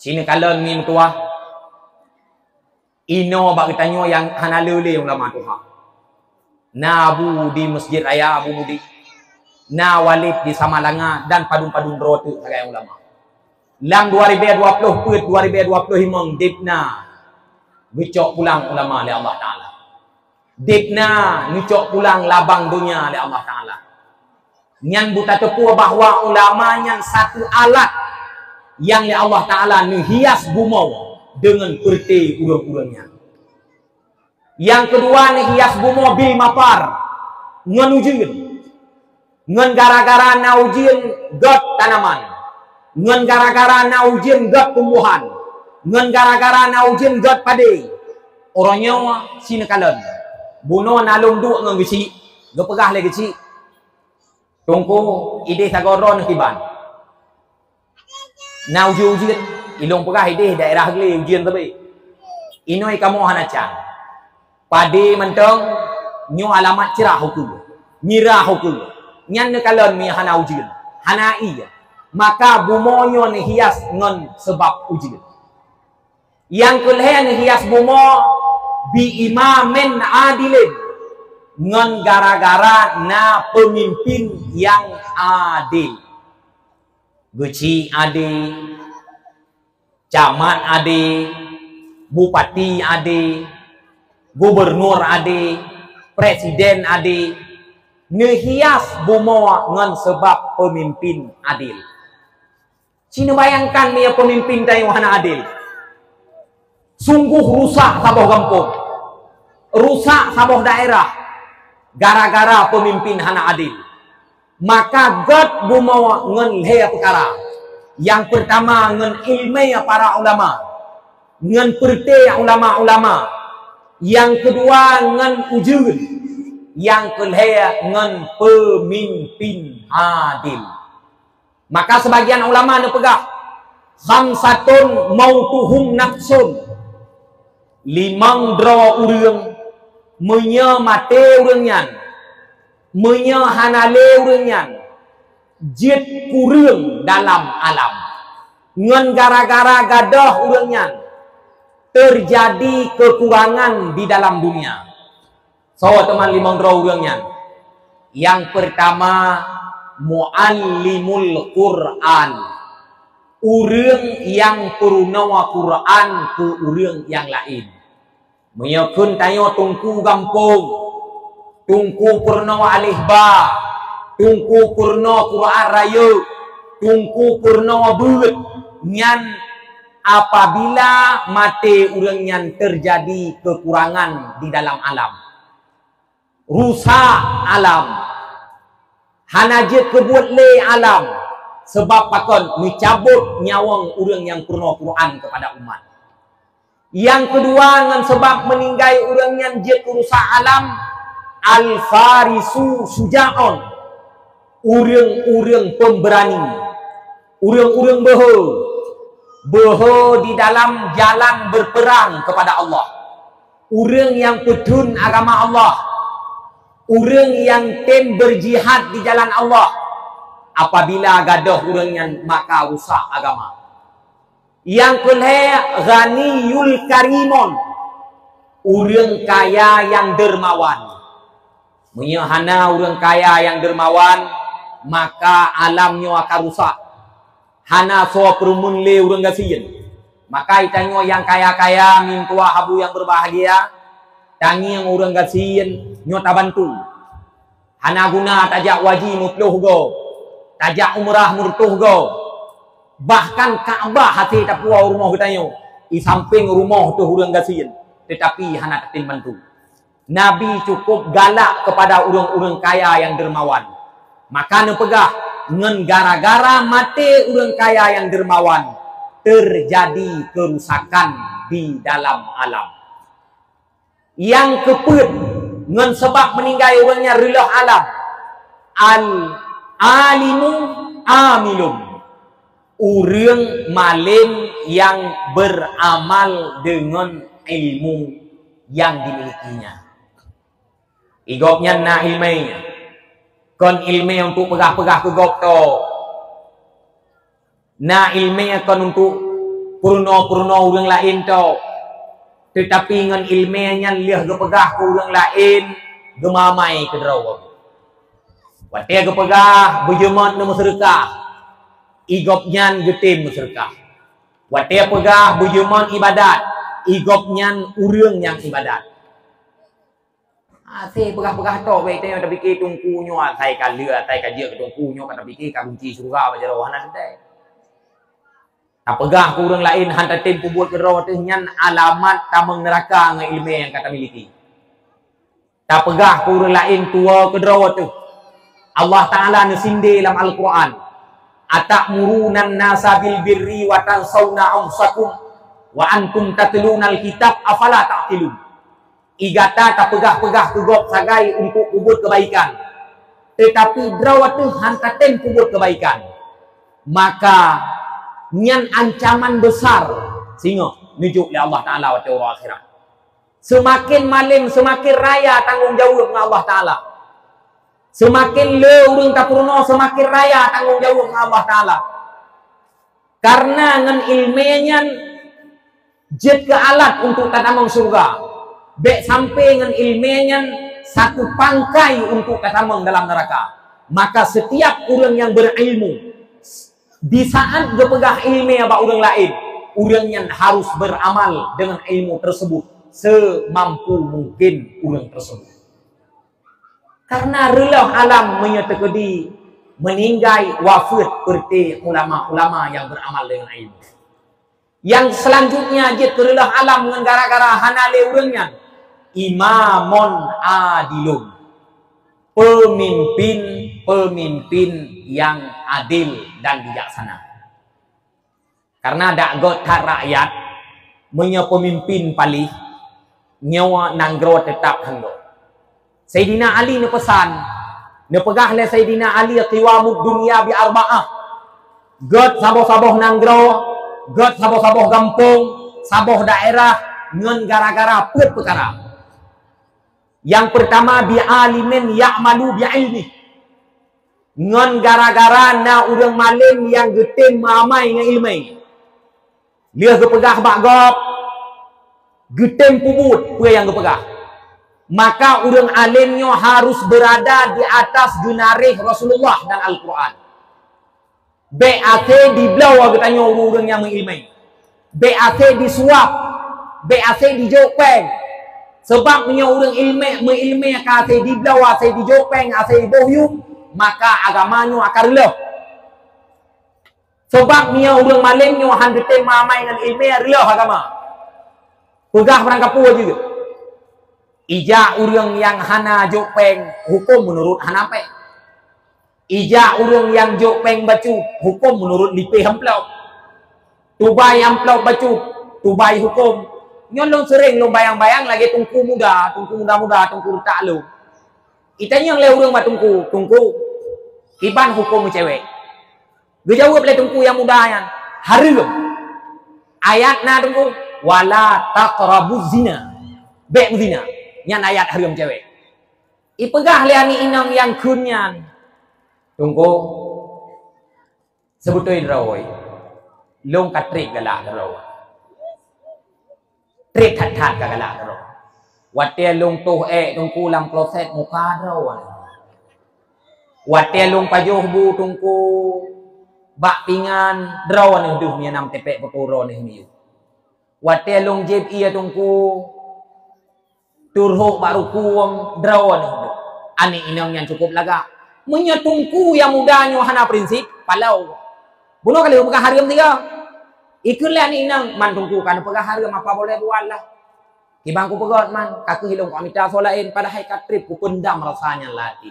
Speaker 1: Sini kalau ni tua ino bagi tanyo yang hanalule ulama tuha. Na Abu di Masjid Raya Abu Mudi. Na Walid di Samalanga dan padung-padung rotu sebagai ulama. Lang 2020 put 2025 dipna ngecok pulang ulama oleh Allah Taala. Dipna ngecok pulang labang dunia oleh Allah Taala. Nyan buta tepu bahawa ulama yang satu alat yang oleh Allah Taala hias bumau dengan perti urang-urangnya. Yang kedua ni hias bumau bil mapar nganujin. Ngan gara-gara naujin got tanaman. Ngan gara-gara naujin got tumbuhan. Ngan gara-gara naujin got padi. Orangnya sini kalon. Buno nalung duk ngan geci. Gepegah lagi geci. Tungku ide sagoron kiban. Naujin ilong pegah ide daerah gele ujian tapi. Inoi kamu hanacang. Padi mentong nyu alamat cerah hukum. Nyirah hukum. Nyan kalon mi hana ujian. Hana iya. Maka bumonyo ni hias ngon sebab ujian. Yang kelih ni hias bumo bi imamin adilin. Ngon gara-gara na pemimpin yang adil. Guci adil. Camat adil. Bupati adil. Gubernur adil. Presiden adil. Nehias bumo ngan sebab pemimpin adil. Cina bayangkan dia pemimpin tayo hana adil. Sungguh rusak saboh kampung. Rusak saboh daerah. Gara-gara pemimpin hana adil. Maka God bumo ngan leh perkara. Yang pertama ngan ilmu para ulama. Ngan perti ulama-ulama. Yang kedua ngan ujun. Yang kelihatan ngan pemimpin adil. Maka sebagian ulama ni pegah khamsatun mautuhum nafsun. Limang dra urang menya mate urang nyan. Menya hanale urang nyan. Jit kurang dalam alam. Ngan gara-gara gadah urang nyan terjadi kekurangan di dalam dunia. So teman limang dra urangnya. Yang pertama muallimul Quran. Urang yang perunawa Quran ke urang yang lain. Menyakun tayo tungku gampung. Tungku purnawa alih ba. Tungku purnawa Quran raya. Tungku purnawa beut. Nyan apabila mate urang nyan terjadi kekurangan di dalam alam. Rusak alam. Hanajit kebuat le alam. Sebab pakon mencabut nyawang orang yang purna Quran kepada umat. Yang kedua dengan sebab meninggai orang yang jit rusak alam. Al-farisu suja'on. Orang-orang pemberani. Orang-orang beho. Beho di dalam jalan berperang kepada Allah. Orang yang petun agama Allah. Orang yang tem berjihad di jalan Allah. Apabila gadah orang yang maka rusak agama. Yang kedua ghaniyul karimon. Orang kaya yang dermawan. Menyahana orang kaya yang dermawan. Maka alamnya akan rusak. Hana so perumun le orang gasian. Maka itanyo yang kaya-kaya mintua habu yang berbahagia. Tangi yang orang gasian nyota bantu. Hana guna tajak wajib mutluh go. Tajak umrah murtuh go. Bahkan Ka'bah hati tapua rumah kita di samping rumah tu orang gasian. Tetapi hana tatin bantu. Nabi cukup galak kepada orang-orang kaya yang dermawan. Maka nepegah ngen gara-gara mati orang kaya yang dermawan terjadi kerusakan di dalam alam. Yang keput ngan sebab meninggal orangnya rilah alam. Al-alimu amilum. Urang malim yang beramal dengan ilmu yang dimilikinya. Igopnya na ilmunya. Kon ilmu untuk pegah-pegah ke gop to. Na ilmunya kon untuk purno orang lain tu. Tetapi dengan ilmiahnya liah gepegah ke orang lain, gemamai ke derau. Watia gepegah berjemaat nama sedekah. Igopnyan getim sedekah. Watia pegah berjemaat ibadat. Igopnyan urang yang ibadat. Saya pegah-pegah tu baik tanya tak fikir tungkunya saya kala saya kaji ke tungkunya kata fikir ka kunci surga baca roh hanan teh. Tak pegah ke orang lain hantar tempo buat ke roh teh nyan alamat tamang neraka dengan ilmu yang kata miliki. Tak pegah ke orang lain tua ke roh tu. Allah Taala nesinde dalam Al-Quran. Atamuruna an-nasa bil birri wa tansawna anfusakum wa antum tatlunal kitab afala ta'qilun. Igata tak pegah-pegah kegop sagai untuk kubut kebaikan. Tetapi drawat tu hantaten kubut kebaikan. Maka nyan ancaman besar sehingga nujuk oleh Allah Ta'ala wa ta'ala akhirat. Semakin malim, semakin raya tanggung jawab dengan Allah Ta'ala. Semakin leureung tapurno, semakin raya tanggung jawab dengan Allah Ta'ala. Karena dengan ilmiahnya jet ke alat untuk tatamang surga. Bek sampai dengan ilmiahnya satu pangkai untuk katamang dalam neraka. Maka setiap orang yang berilmu di saat dia pegang ilmu apa orang lain, orang yang harus beramal dengan ilmu tersebut semampu mungkin orang tersebut. Karena relah alam menyetekedi meninggai wafat seperti ulama-ulama yang beramal dengan ilmu. Yang selanjutnya jet relah alam dengan gara-gara hanale orangnya. Imamun adilun, pemimpin yang adil dan bijaksana. Karena dak got rakyat punya pemimpin palih nyawa nanggro tetap hando. Sayyidina Ali ne pesan, ne pegah le Sayyidina Ali qiwamud dunya bi arba'ah. Got saboh-saboh nanggro, got saboh-saboh kampung, saboh daerah ngan gara-gara put perkara. Yang pertama bi'alimin ya'malu bi'ilmi. Ngon gara-gara na urang malim yang getim mamai dengan ilmu. Dia gepegah bagop getim pubut apa yang gepegah. Maka urang alimnya harus berada di atas junarih Rasulullah dan Al-Quran. BAT di belau katanya urang yang mengilmai. BAT disuap, BAT dijopeng. Sebab punya orang ilmu kasih di belau, kasih di jopeng, kasih di bohyum, maka agamanya akan relah. Sebab punya orang malimnya handetem mamai dengan ilmu relah agama. Pegah perangkap pua juga. Ija orang yang hana jopeng hukum menurut hanape. Ija orang yang jopeng bacu hukum menurut lipih hamplau. Tubai hamplau bacu, tubai hukum. Nyon long sering long bayang-bayang lagi tungku muda, tungku tak lu. Itanya yang leurung mah tungku kiban hukum cewek. Gue jawab le tungku yang muda yang harum. Ayat na tungku wala taqrabuz zina. Bek zina. Nyan ayat harum cewek. Ipegah le ani inang yang kunyan. Tungku sebutoi drawoi. Long katrik galak drawoi. Trik hat-hat kagala daro. Watia lung tuh tungku lang kloset muka daro. Watia lung pajuh bu tungku bak pingan daro nih duh nya nam tepek pekuro nih miu. Watia lung jeb iya tungku turhuk baru kuang daro nih duh. Ani inang yang cukup laga. Munya tungku yang mudanya hana prinsip palau. Bunuh kali bukan hariam tiga. Ikulah ni inang man tungku kan pegah harga apa boleh buat lah. Ibangku pegot man kaki hilung komita solain pada hai katrip ku pendam rasanya lati.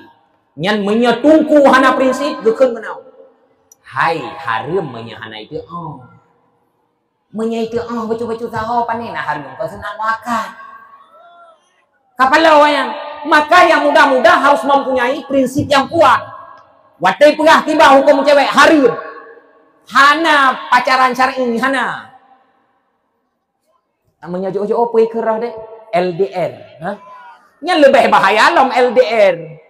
Speaker 1: Nyan menyetungku hana prinsip gekeng menau. Hai harum menyahana itu Menya itu becu-becu saho panena harum kau senang makan. Kapala yang maka yang muda-muda harus mempunyai prinsip yang kuat. Watai pegah tiba hukum cewek harum. Hana pacaran syar'i hana. Namanya jo-jo apa ikrah dek? LDR, ha? Yang lebih bahaya lom LDR.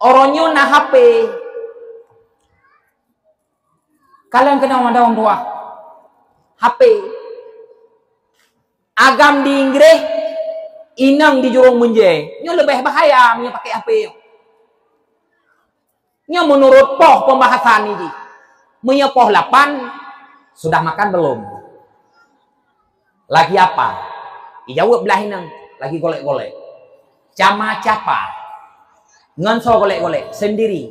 Speaker 1: Orangnya na HP. Kalian kena mandang tua. HP. Agam di Inggris, inang di Jurong Menje. Nyo lebih bahaya punya pakai HP. Nyo menurut poh pembahasan ini. Punya poh 8 sudah makan belum? Lagi apa? Dijawab belah inang, lagi golek-golek. Cama capa. Ngonso golek-golek sendiri.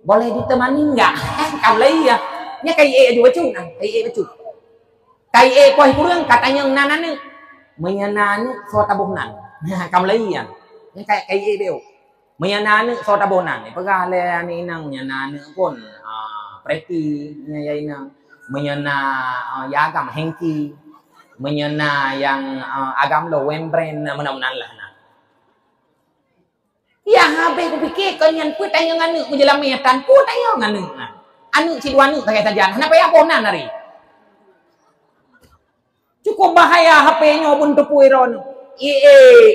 Speaker 1: Boleh ditemani enggak? Kau ya. Nya kai juga cu nah, kai bacu. Kai poh kurang katanya nanane. Menyanane so tabuhnan. Nah, kam laian. Nya kai beo. Menyanane so tabuhnan. Pegah le ani nang menyanane pun preti nya yaina. Menyana yagam hengki. Menyana yang agam lo wembren menamunan lah nah. Ya habe ku pikir kau yang put tanya nganu menjelam metan put tanya nganu. Anu si dua anu pakai saja. Kenapa ya ponan hari? Cukup bahaya HP-nya pun tepui ron.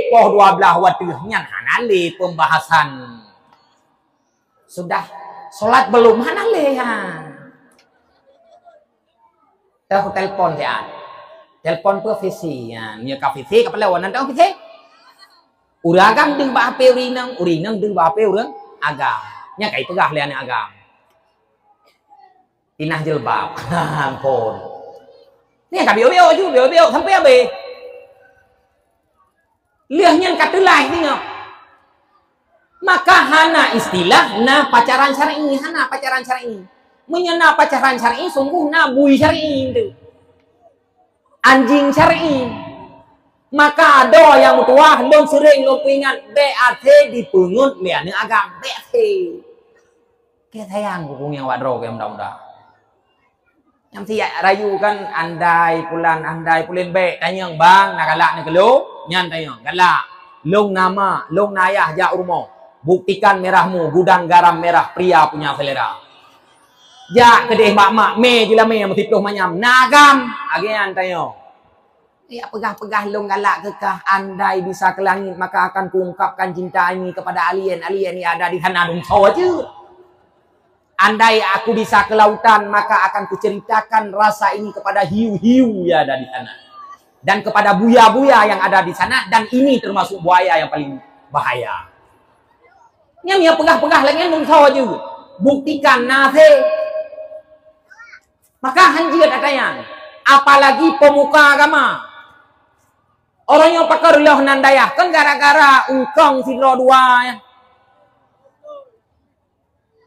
Speaker 1: Poh 12 waktu nyan hanale pembahasan. Sudah salat belum hanale ya. Tahu telepon ya. Telepon profesi ya. Nya kafisi kapala wanan tahu profesi. Uragam deng ba HP urinang deng ba HP urang agam. Nya kai pegah liane agam. Inah jilbab. Ampun. Ni ka bio-bio ju, bio-bio sampai abe. Liahnya kata lain ni. Maka hana istilah na pacaran syar'i, hana pacaran syar'i. Menyana pacaran syar'i sungguh na bui syar'i itu. Anjing syar'i. Maka ada yang mutuah long sering long pingat BAT dipungut liane agam BAT. Ke sayang hukum yang wadro ke mudah-mudah. Yang siap rayu kan andai pulen be tanyang bang nak galak ni kelo nyan tanyang galak long nama long nayah ja urmo buktikan merahmu gudang garam merah pria punya selera ja kedeh mak me jila me mesti ploh manyam nagam agian tanyang ya pegah-pegah long galak kekah andai bisa ke langit maka akan kuungkapkan cinta ini kepada alien yang ada di sana dong saja. Andai aku bisa ke lautan, maka akan kuceritakan rasa ini kepada hiu-hiu yang ada di sana. Dan kepada buaya-buaya yang ada di sana. Dan ini termasuk buaya yang paling bahaya. Yang pegah-pegah lagi mengsawa juga. Buktikan nase. Maka hanjir katanya. Apalagi pemuka agama. Orang yang pakar loh nandayah. Kan gara-gara ungkong sidro dua ya.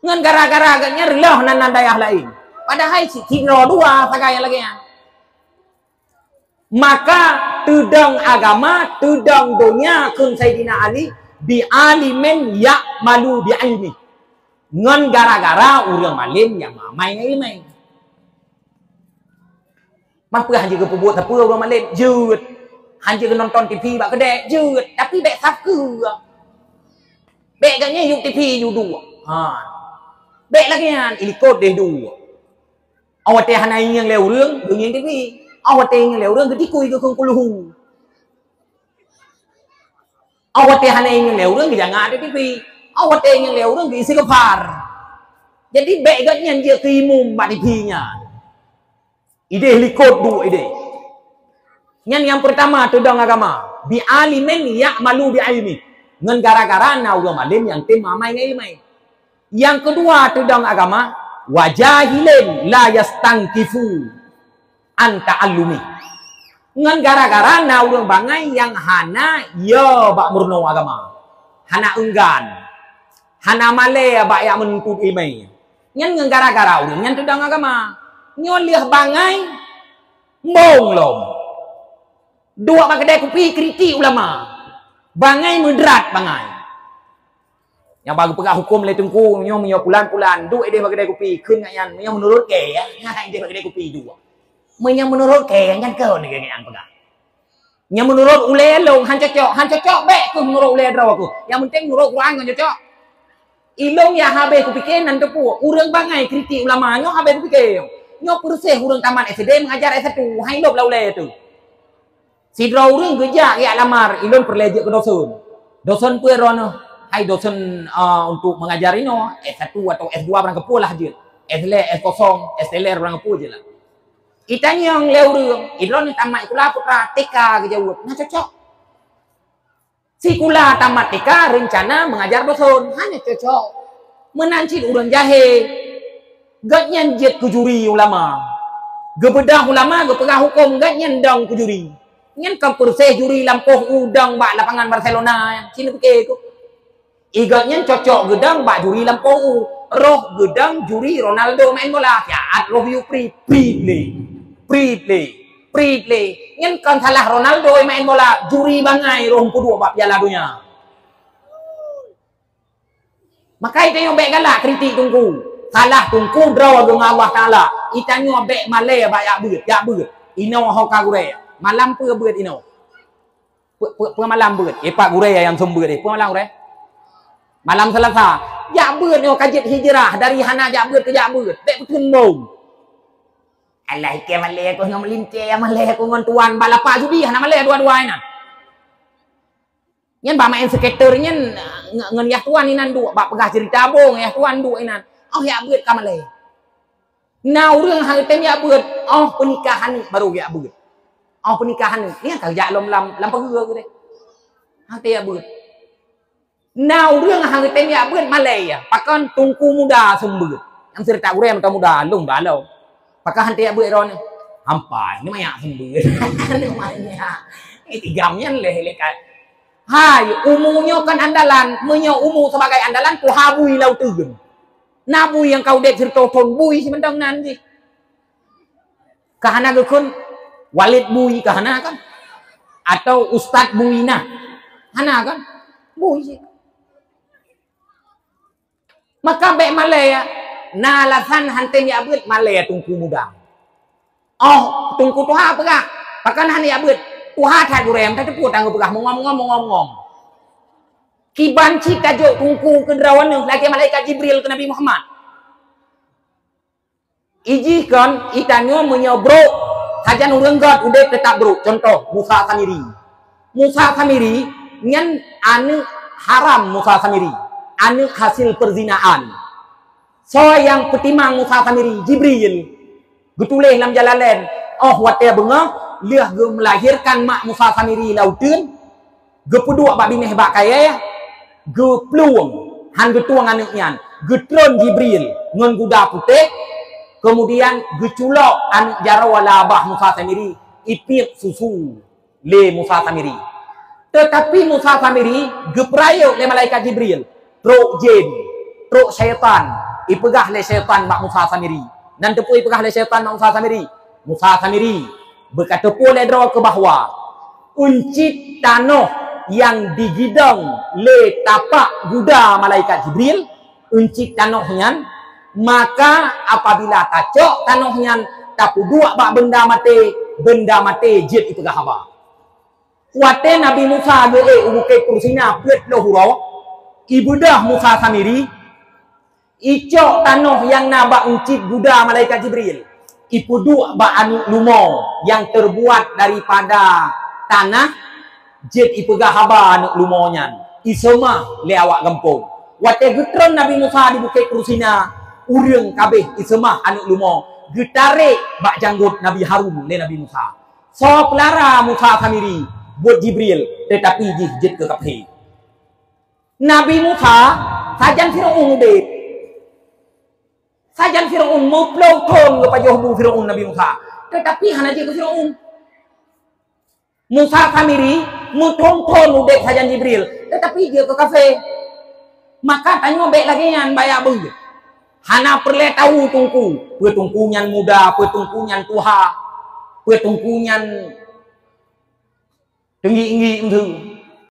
Speaker 1: Ngan gara-gara agaknya relah nan dayah lain. Padahal si tidro dua sagaya lagi ya. Maka tudang agama, tudang dunia kun Sayyidina Ali bi alimen ya malu bi ilmi. Ngan gara-gara urang malim yang mamai ilmu. Mampu hanya ke pebut apa urang malim jut. Hanya ke nonton TV bak kedek jut, tapi bek saku. Bek gaknya yuk TV yu dua. Bek lagi kan, ilikot deh dua. Awak teh hanai yang leu rương, đừng nhìn TV. Awak teh yang leu rương cái tikui cái không kuluhu. Awak teh hanai yang leu rương cái jangan ada TV. Awak teh yang leu rương cái isi kepar. Jadi bek gaknya dia kimum bak TV-nya. Ide ilikot dua ide. Yang pertama tudang agama, bi alimen ya malu bi ilmi. Ngan gara-gara na urang malim yang tim mamai ilmu. Yang kedua tudang agama wajahilin la yastangkifu anta alumi. Ngan gara-gara na urang bangai yang hana ya bak murno agama. Hana enggan. Hana male bak yang menuntut ilmu. Ngan gara-gara urang yang tudang agama. Nyon liah bangai mbong lom. Dua bak kedai kopi kritik ulama. Bangai mudrat bangai. Yang baru pegah hukum le tengku nyom nyo pulan-pulan duit dia bagi kedai kopi keun ngayan yang menurut ke ya ngai dia bagi kedai kopi dua yang menurut ke yang kau ni yang pegah yang menurut ule long han cocok bek ku menurut ule draw aku yang penting menurut Quran kan cocok ilong ya habe ku pikir nan tepu urang bangai kritik ulama nyo habe ku pikir nyo proses urang taman SD mengajar S1 hai lop la ule tu si draw urang geja ya lamar ilon perlejek ke dosen puerono. Hai dosen untuk mengajari no S1 atau S2 orang kepo lah je. S0, S0 orang kepo je lah. Itanya yang leurung, idron tamat kula putra TK ke jauh, nah cocok. Si kula tamat TK rencana mengajar dosen, hanya cocok. Menancil urang jahe, gak nyanjet ke juri ulama, gebedah ulama, gepegah hukum, gak nyandang ke juri. Nyan kam perseh juri lampuh udang bak lapangan Barcelona, sini pakai ku. Igaknya cocok gedang bak juri lampuh, roh gedang juri Ronaldo main bola, ya roh you Pre-play. Ngan kan salah Ronaldo main bola, juri bangai roh kedua bab piala dunia. Maka itu yang baik galak kritik tungku. Salah tungku draw dengan Allah Taala. Itanyo baik malay ba ya beut. Ino hoka gure. Malam pe beut ino. Pe malam beut. Pak gure yang sumber deh. Pe malam gure. Malam Selasa. Ya beut yo kajet hijrah dari hana ya beut ke ya beut. Baik betul mong. Alah ke malay ko ngom linte malay ko ngon tuan balapa judi hana malay dua-dua ina. Nyen ba main skater nyen ngen yah tuan inan dua bak pegah cerita bong yah tuan dua inan. Oh ya beut ka malay. Now รื่องhang tem ya beut. Oh pernikahan ni baru ya beut. Oh pernikahan ni kan kerja lam pergera ke deh. Hang te ya beut. Now รื่องhang tem ya beut malay ya. Pakan tungku muda sumbeut. Yang cerita gue yang muda lung balau. Pakai hantai abu eron ni, hampai, ni banyak sumber, ni banyak, ini tigamnya lekat. Hai, umunya kan andalan, umu sebagai andalan, ku habui lau turun. Nabui yang kau dek cerita ton bui si mendang nanti. Kahana gekun, walid bui kahana kan, atau ustad bui nah, hana kan, bui sih. Maka baik Malaya. Na alasan hantai ya beut malaya tungku muda. Oh, tungku tuha pegah. Pakan han ya beut. Tuha thai gurem ta teput tanggo pegah mongom. Kiban cita jo tungku kedrawan nu lagi malaikat Jibril ke Nabi Muhammad. Iji kan itanyo menyobro sajan urang god udah tetap bro. Contoh Musa Samiri nyan anu haram Musa Samiri. Anu hasil perzinaan. So yang petimang Musa Samiri Jibril getuleh dalam Jalalain oh watia bengah liah ge melahirkan mak Musa Samiri lauteun ge pedua bak bineh bak kaya ge pluang han getuang anu nyan getron Jibril ngon kuda putih kemudian ge culok anu jarawala abah Musa Samiri ipit susu le Musa Samiri tetapi Musa Samiri ge prayog le malaikat Jibril truk jin truk syaitan ipegah le syaitan mak Musa Samiri. Dan tepu ipegah le syaitan mak Musa Samiri. Musa Samiri berkata pula draw ke bahwa uncit tanah yang digidang le tapak guda malaikat Jibril, uncit tanahnya, maka apabila tacok tanahnya tapu dua bak benda mati jid ipegah haba. Wate Nabi Musa ge ubuke kursina pet lohuro ibudah Musa Samiri icok tanah yang nabak uncit guda malaikat Jibril ipuduk bak anu lumo yang terbuat daripada tanah jet ipegah haba anu lumonya isema le awak gempung wate getron Nabi Musa di bukit Krusina urang kabeh isema anu lumo getare bak janggut Nabi Harun le Nabi Musa so pelara Musa Samiri buat Jibril tetapi jet ke kabeh Nabi Musa sajan Firaun deh sajan Firaun mau pelotong kepada Johabu Firaun Nabi Musa. Tetapi hanya dia ke Firaun. Musa Samiri mau tonton udek sajan Jibril. Tetapi dia ke kafe. Maka tanya baik lagi yang bayar beli. Hana perlu tahu tungku. Petungkunyan muda, petungkunyan tuha, petungkunyan tinggi-tinggi itu.